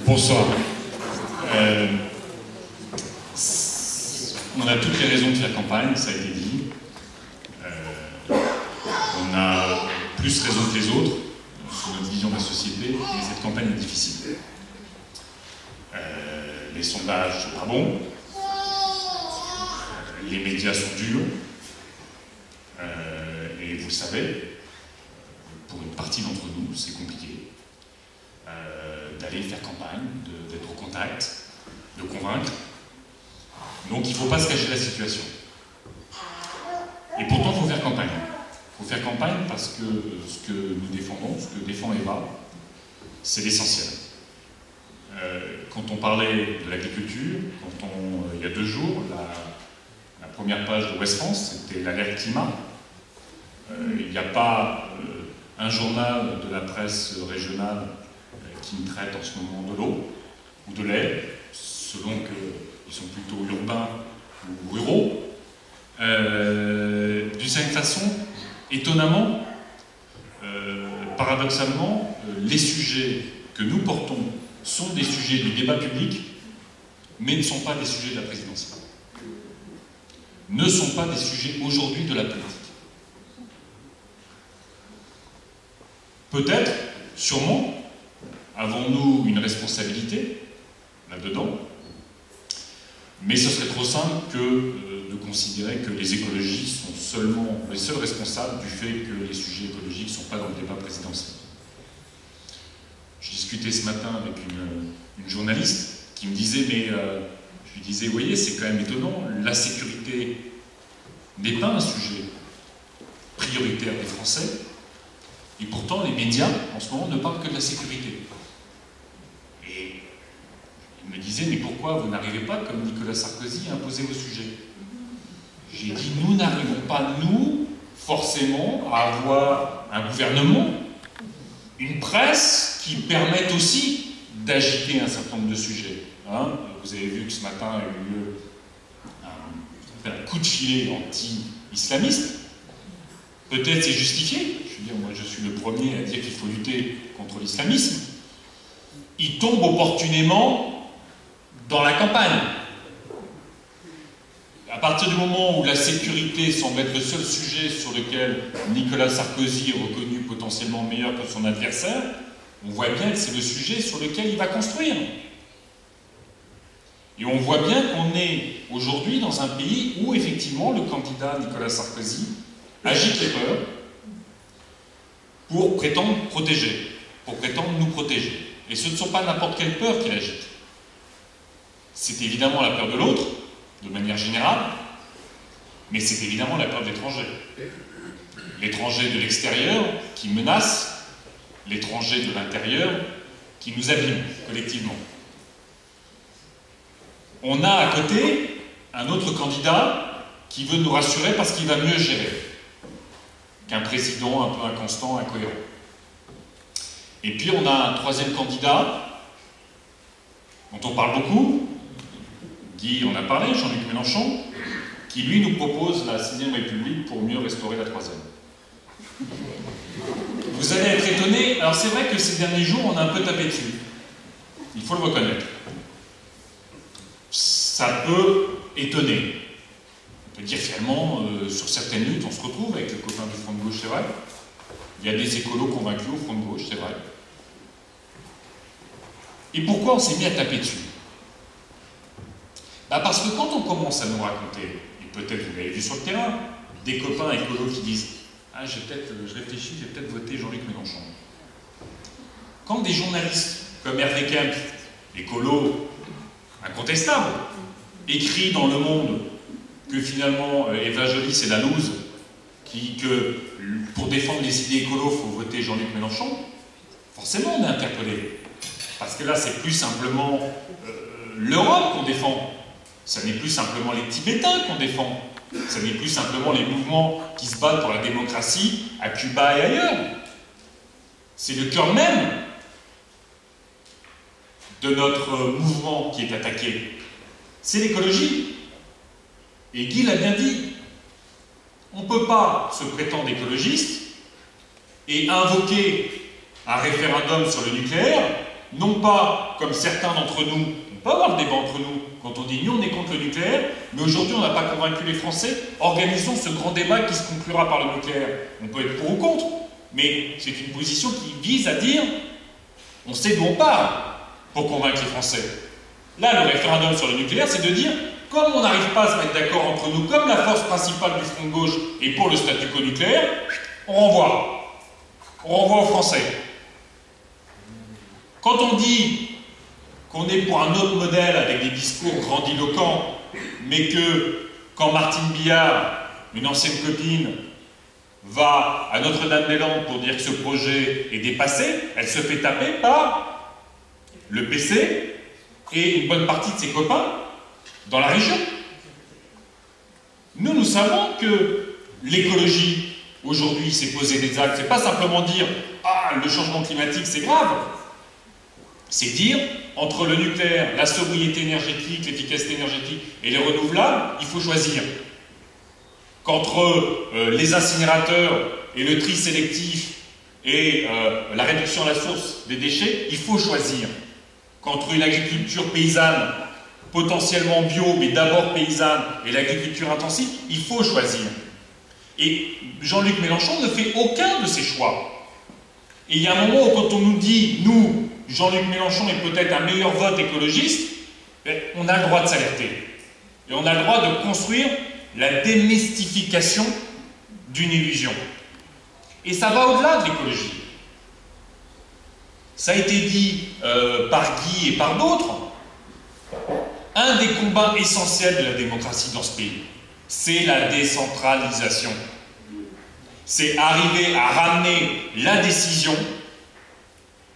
Bonsoir. On a toutes les raisons de faire campagne, ça a été dit. On a plus raison que les autres sur notre vision de la société, mais cette campagne est difficile. Les sondages sont pas bons, les médias sont durs, et vous le savez, pour une partie d'entre nous, c'est compliqué d'aller faire campagne, d'être au contact, de convaincre. Donc il ne faut pas se cacher la situation. Et pourtant, il faut faire campagne. Il faut faire campagne parce que ce que nous défendons, ce que défend Eva, c'est l'essentiel. Quand on parlait de l'agriculture, il y a 2 jours, la première page de Ouest France, c'était l'alerte climat. Il n'y a pas un journal de la presse régionale qui ne traite en ce moment de l'eau ou de l'air, selon qu'ils sont plutôt urbains ou ruraux. D'une certaine façon, étonnamment, paradoxalement, les sujets que nous portons sont des sujets du débat public, mais ne sont pas des sujets de la présidentielle. Ne sont pas des sujets aujourd'hui de la politique. Peut-être, sûrement, avons-nous une responsabilité là-dedans, mais ce serait trop simple de considérer que les écologistes sont seulement les seuls responsables du fait que les sujets écologiques ne sont pas dans le débat présidentiel. J'ai discuté ce matin avec une journaliste qui me disait, je lui disais, vous voyez, c'est quand même étonnant, la sécurité n'est pas un sujet prioritaire des Français, et pourtant les médias, en ce moment, ne parlent que de la sécurité. Et il me disait, mais pourquoi vous n'arrivez pas, comme Nicolas Sarkozy, à imposer vos sujets? J'ai dit, nous n'arrivons pas, nous, forcément, à avoir un gouvernement, une presse qui permette aussi d'agiter un certain nombre de sujets. Hein, vous avez vu que ce matin a eu lieu un coup de filet anti-islamiste. Peut-être c'est justifié. Je veux dire, moi je suis le premier à dire qu'il faut lutter contre l'islamisme. Il tombe opportunément dans la campagne. À partir du moment où la sécurité semble être le seul sujet sur lequel Nicolas Sarkozy est reconnu potentiellement meilleur que son adversaire, on voit bien que c'est le sujet sur lequel il va construire. Et on voit bien qu'on est aujourd'hui dans un pays où effectivement le candidat Nicolas Sarkozy agite les peurs pour prétendre protéger, pour prétendre nous protéger. Et ce ne sont pas n'importe quelle peur qu'il agite. C'est évidemment la peur de l'autre, de manière générale, mais c'est évidemment la peur de l'étranger. L'étranger de l'extérieur qui menace, l'étranger de l'intérieur qui nous abîme collectivement. On a à côté un autre candidat qui veut nous rassurer parce qu'il va mieux gérer qu'un président un peu inconstant, incohérent. Et puis on a un troisième candidat dont on parle beaucoup, Guy en a parlé, Jean-Luc Mélenchon, qui lui nous propose la 6ème République pour mieux restaurer la 3ème. Vous allez être étonnés, alors c'est vrai que ces derniers jours on a un peu tapé dessus, il faut le reconnaître. Ça peut étonner. On peut dire finalement, sur certaines luttes, on se retrouve avec le copain du Front de Gauche, c'est vrai. Il y a des écolos convaincus au Front de Gauche, c'est vrai. Et pourquoi on s'est mis à taper dessus? Parce que quand on commence à nous raconter, et peut-être vous l'avez vu sur le terrain, des copains écolos qui disent « Ah, je réfléchis, j'ai peut-être voté Jean-Luc Mélenchon ». Quand des journalistes comme Hervé Kempf, écolo incontestable, écrit dans Le Monde que finalement Eva Joly c'est la loose, que pour défendre les idées écolos, il faut voter Jean-Luc Mélenchon, forcément on est interpellé. Parce que là, c'est plus simplement l'Europe qu'on défend. Ça n'est plus simplement les Tibétains qu'on défend. Ça n'est plus simplement les mouvements qui se battent pour la démocratie à Cuba et ailleurs. C'est le cœur même de notre mouvement qui est attaqué. C'est l'écologie. Et Guy l'a bien dit. On ne peut pas se prétendre écologiste et invoquer un référendum sur le nucléaire non pas comme certains d'entre nous, on peut avoir le débat entre nous, quand on dit nous on est contre le nucléaire, mais aujourd'hui on n'a pas convaincu les Français, organisons ce grand débat qui se conclura par le nucléaire. On peut être pour ou contre, mais c'est une position qui vise à dire, on sait d'où on parle pour convaincre les Français. Là, le référendum sur le nucléaire, c'est de dire, comme on n'arrive pas à se mettre d'accord entre nous, comme la force principale du front de gauche est pour le statu quo nucléaire, on renvoie. On renvoie aux Français. Quand on dit qu'on est pour un autre modèle avec des discours grandiloquents, mais que quand Martine Billard, une ancienne copine, va à Notre-Dame-des-Landes pour dire que ce projet est dépassé, elle se fait taper par le PC et une bonne partie de ses copains dans la région. Nous savons que l'écologie, aujourd'hui, c'est poser des actes. C'est pas simplement dire « Ah, le changement climatique, c'est grave ». C'est dire, entre le nucléaire, la sobriété énergétique, l'efficacité énergétique et les renouvelables, il faut choisir. Qu'entre les incinérateurs et le tri sélectif et la réduction à la source des déchets, il faut choisir. Qu'entre une agriculture paysanne, potentiellement bio, mais d'abord paysanne, et l'agriculture intensive, il faut choisir. Et Jean-Luc Mélenchon ne fait aucun de ces choix. Et il y a un moment où quand on nous dit, nous, Jean-Luc Mélenchon est peut-être un meilleur vote écologiste, on a le droit de s'alerter. Et on a le droit de construire la démystification d'une illusion. Et ça va au-delà de l'écologie. Ça a été dit par Guy et par d'autres. Un des combats essentiels de la démocratie dans ce pays, c'est la décentralisation. C'est arriver à ramener la décision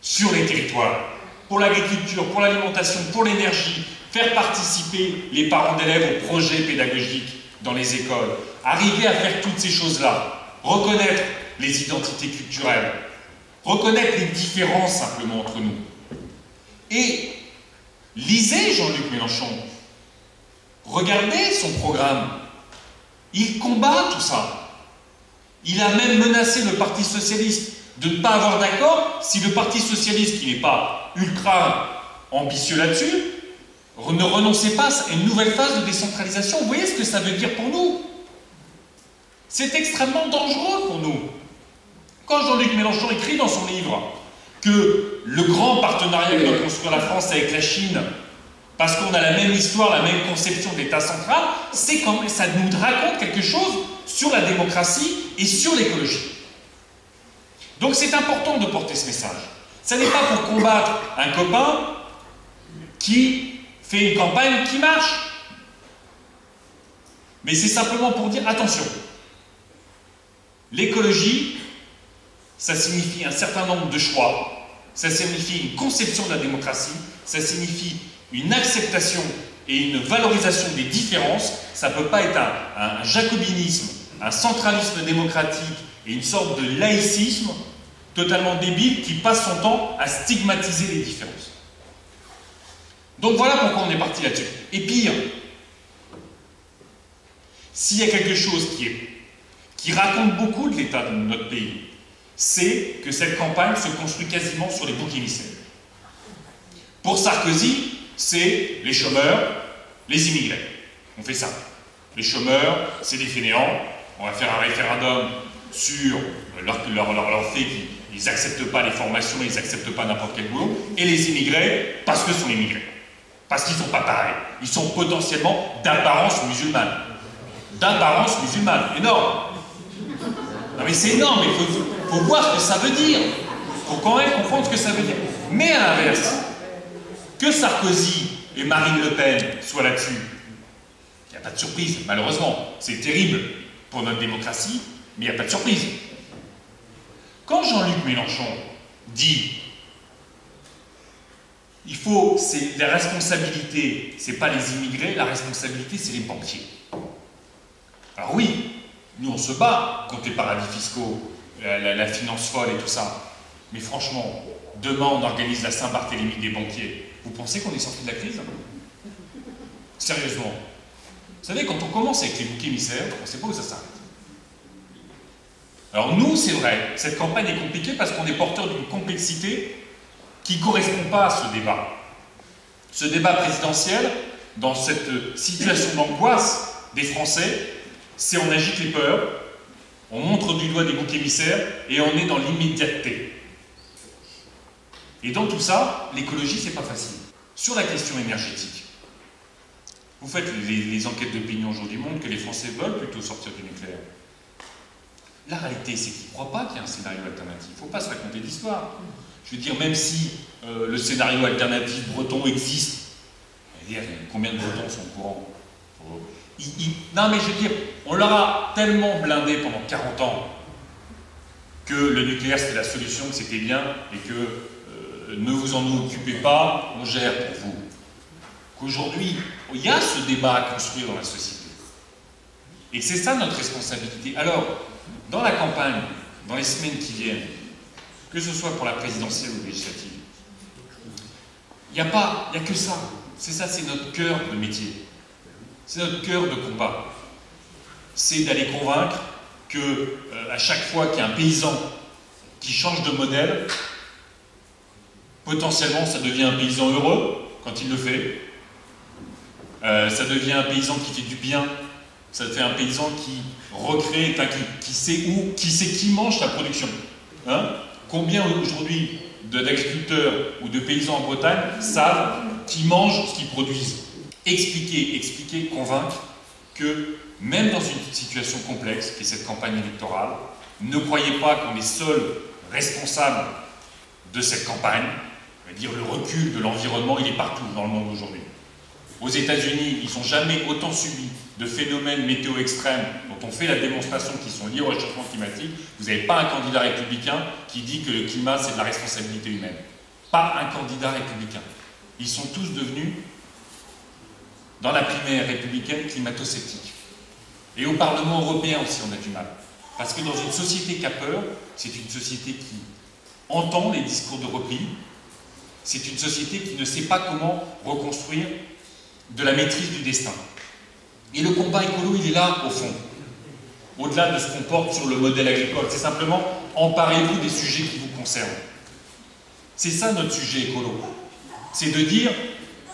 sur les territoires. Pour l'agriculture, pour l'alimentation, pour l'énergie, faire participer les parents d'élèves au projet pédagogique dans les écoles. Arriver à faire toutes ces choses-là. Reconnaître les identités culturelles. Reconnaître les différences simplement entre nous. Et lisez Jean-Luc Mélenchon. Regardez son programme. Il combat tout ça. Il a même menacé le Parti Socialiste de ne pas avoir d'accord si le Parti Socialiste, qui n'est pas ultra ambitieux là-dessus, ne renonçait pas à une nouvelle phase de décentralisation. Vous voyez ce que ça veut dire pour nous? C'est extrêmement dangereux pour nous. Quand Jean-Luc Mélenchon écrit dans son livre que le grand partenariat que doit construire la France avec la Chine, parce qu'on a la même histoire, la même conception d'État central, c'est quand ça nous raconte quelque chose sur la démocratie et sur l'écologie. Donc c'est important de porter ce message. Ça n'est pas pour combattre un copain qui fait une campagne qui marche. Mais c'est simplement pour dire, attention, l'écologie, ça signifie un certain nombre de choix, ça signifie une conception de la démocratie, ça signifie une acceptation et une valorisation des différences. Ça ne peut pas être un jacobinisme, un centralisme démocratique et une sorte de laïcisme totalement débile qui passe son temps à stigmatiser les différences. Donc voilà pourquoi on est parti là-dessus. Et pire, s'il y a quelque chose qui raconte beaucoup de l'état de notre pays, c'est que cette campagne se construit quasiment sur les boucs émissaires. Pour Sarkozy, c'est les chômeurs, les immigrés. On fait ça. Les chômeurs, c'est des fainéants. On va faire un référendum sur leur fait qu'ils n'acceptent pas les formations, ils n'acceptent pas n'importe quel boulot. Et les immigrés, parce que ce sont immigrés. Parce qu'ils ne sont pas pareils. Ils sont potentiellement d'apparence musulmane. D'apparence musulmane. Énorme. Non mais c'est énorme, il faut voir ce que ça veut dire. Il faut quand même comprendre ce que ça veut dire. Mais à l'inverse, que Sarkozy et Marine Le Pen soient là-dessus, il n'y a pas de surprise, malheureusement. C'est terrible pour notre démocratie, mais il n'y a pas de surprise. Quand Jean-Luc Mélenchon dit c'est la responsabilité, c'est pas les immigrés, la responsabilité c'est les banquiers. Alors oui, nous on se bat contre les paradis fiscaux, la finance folle et tout ça. Mais franchement, demain on organise la Saint-Barthélemy des banquiers. Vous pensez qu'on est sorti de la crise? Sérieusement. Vous savez, quand on commence avec les boucs émissaires, on ne sait pas où ça s'arrête. Alors nous, c'est vrai, cette campagne est compliquée parce qu'on est porteur d'une complexité qui ne correspond pas à ce débat. Ce débat présidentiel, dans cette situation d'angoisse des Français, c'est on agite les peurs, on montre du doigt des boucs émissaires et on est dans l'immédiateté. Et dans tout ça, l'écologie, c'est pas facile. Sur la question énergétique, vous faites les enquêtes d'opinion aujourd'hui montrent que les Français veulent plutôt sortir du nucléaire. La réalité, c'est qu'ils ne croient pas qu'il y a un scénario alternatif. Il ne faut pas se raconter d'histoire. Je veux dire, même si le scénario alternatif breton existe, combien de Bretons sont au courant? Non, mais je veux dire, on leur a tellement blindé pendant 40 ans que le nucléaire c'était la solution, que c'était bien, et que ne vous en occupez pas, on gère pour vous. Qu'aujourd'hui, il y a ce débat à construire dans la société. Et c'est ça notre responsabilité. Alors, dans la campagne, dans les semaines qui viennent, que ce soit pour la présidentielle ou législative, il n'y a que ça. C'est ça, c'est notre cœur de métier. C'est notre cœur de combat. C'est d'aller convaincre que à chaque fois qu'il y a un paysan qui change de modèle, potentiellement ça devient un paysan heureux quand il le fait. Ça devient un paysan qui fait du bien. Ça fait un paysan qui recrée, qui sait où, qui mange sa production. Hein? Combien aujourd'hui d'agriculteurs ou de paysans en Bretagne savent qu'ils mangent ce qu'ils produisent? Expliquer, convaincre que même dans une situation complexe, qui est cette campagne électorale, ne croyez pas qu'on est seul responsable de cette campagne. Je veux dire, le recul de l'environnement, il est partout dans le monde aujourd'hui. Aux États-Unis, ils n'ont jamais autant subi de phénomènes météo extrêmes dont on fait la démonstration qui sont liés au réchauffement climatique. Vous n'avez pas un candidat républicain qui dit que le climat, c'est de la responsabilité humaine. Pas un candidat républicain. Ils sont tous devenus, dans la primaire républicaine, climato-sceptiques. Et au Parlement européen aussi, on a du mal. Parce que dans une société qui a peur, c'est une société qui entend les discours de repli, c'est une société qui ne sait pas comment reconstruire de la maîtrise du destin. Et le combat écolo, il est là, au fond. Au-delà de ce qu'on porte sur le modèle agricole, c'est simplement emparez-vous des sujets qui vous concernent. C'est ça notre sujet écolo. C'est de dire,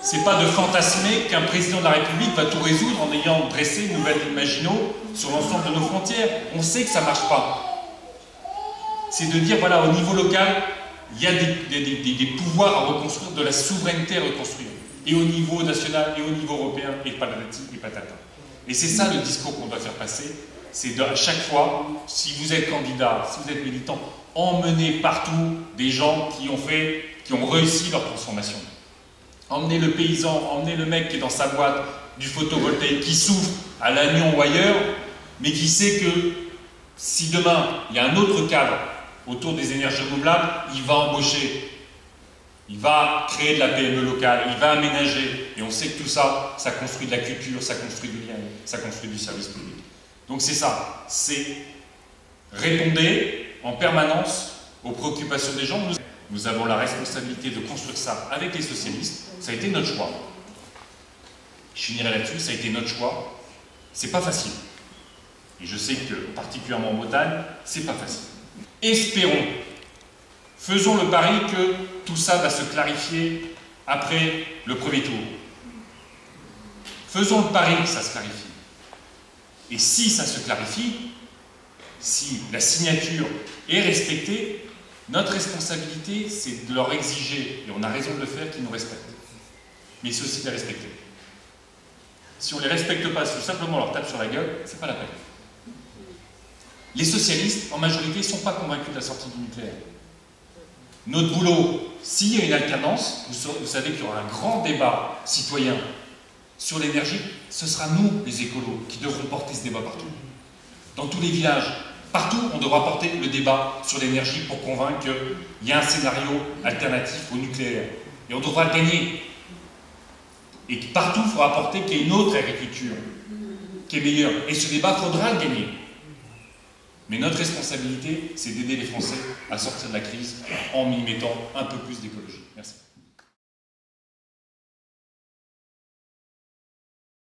c'est pas de fantasmer qu'un président de la République va tout résoudre en ayant dressé une nouvelle Maginot sur l'ensemble de nos frontières. On sait que ça ne marche pas. C'est de dire, voilà, au niveau local, il y a des pouvoirs à reconstruire, de la souveraineté à reconstruire. Et au niveau national, et au niveau européen, et patati et patata. Et c'est ça le discours qu'on doit faire passer. C'est à chaque fois, si vous êtes candidat, si vous êtes militant, emmenez partout des gens qui ont réussi leur transformation. Emmenez le paysan, emmenez le mec qui est dans sa boîte du photovoltaïque, qui souffre à Lannion ou ailleurs, mais qui sait que si demain il y a un autre cadre autour des énergies renouvelables, il va embaucher, il va créer de la PME locale, il va aménager, et on sait que tout ça, ça construit de la culture, ça construit du lien, ça construit du service public. Donc c'est ça, c'est répondez en permanence aux préoccupations des gens. Nous avons la responsabilité de construire ça avec les socialistes. Ça a été notre choix. Je finirai là-dessus, ça a été notre choix. C'est pas facile. Et je sais que, particulièrement en Bretagne, c'est pas facile. Espérons, faisons le pari que tout ça va se clarifier après le premier tour. Faisons le pari que ça se clarifie. Et si ça se clarifie, si la signature est respectée, notre responsabilité, c'est de leur exiger, et on a raison de le faire, qu'ils nous respectent. Mais c'est aussi de les respecter. Si on ne les respecte pas, si simplement on leur tape sur la gueule, c'est pas la peine. Les socialistes, en majorité, ne sont pas convaincus de la sortie du nucléaire. Notre boulot, s'il y a une alternance, vous savez qu'il y aura un grand débat citoyen sur l'énergie, ce sera nous, les écolos, qui devrons porter ce débat partout. Dans tous les villages, partout, on devra porter le débat sur l'énergie pour convaincre qu'il y a un scénario alternatif au nucléaire. Et on devra le gagner. Et partout, il faudra porter qu'il y ait une autre agriculture qui est meilleure. Et ce débat, il faudra le gagner. Mais notre responsabilité, c'est d'aider les Français à sortir de la crise en y mettant un peu plus d'écologie. Merci.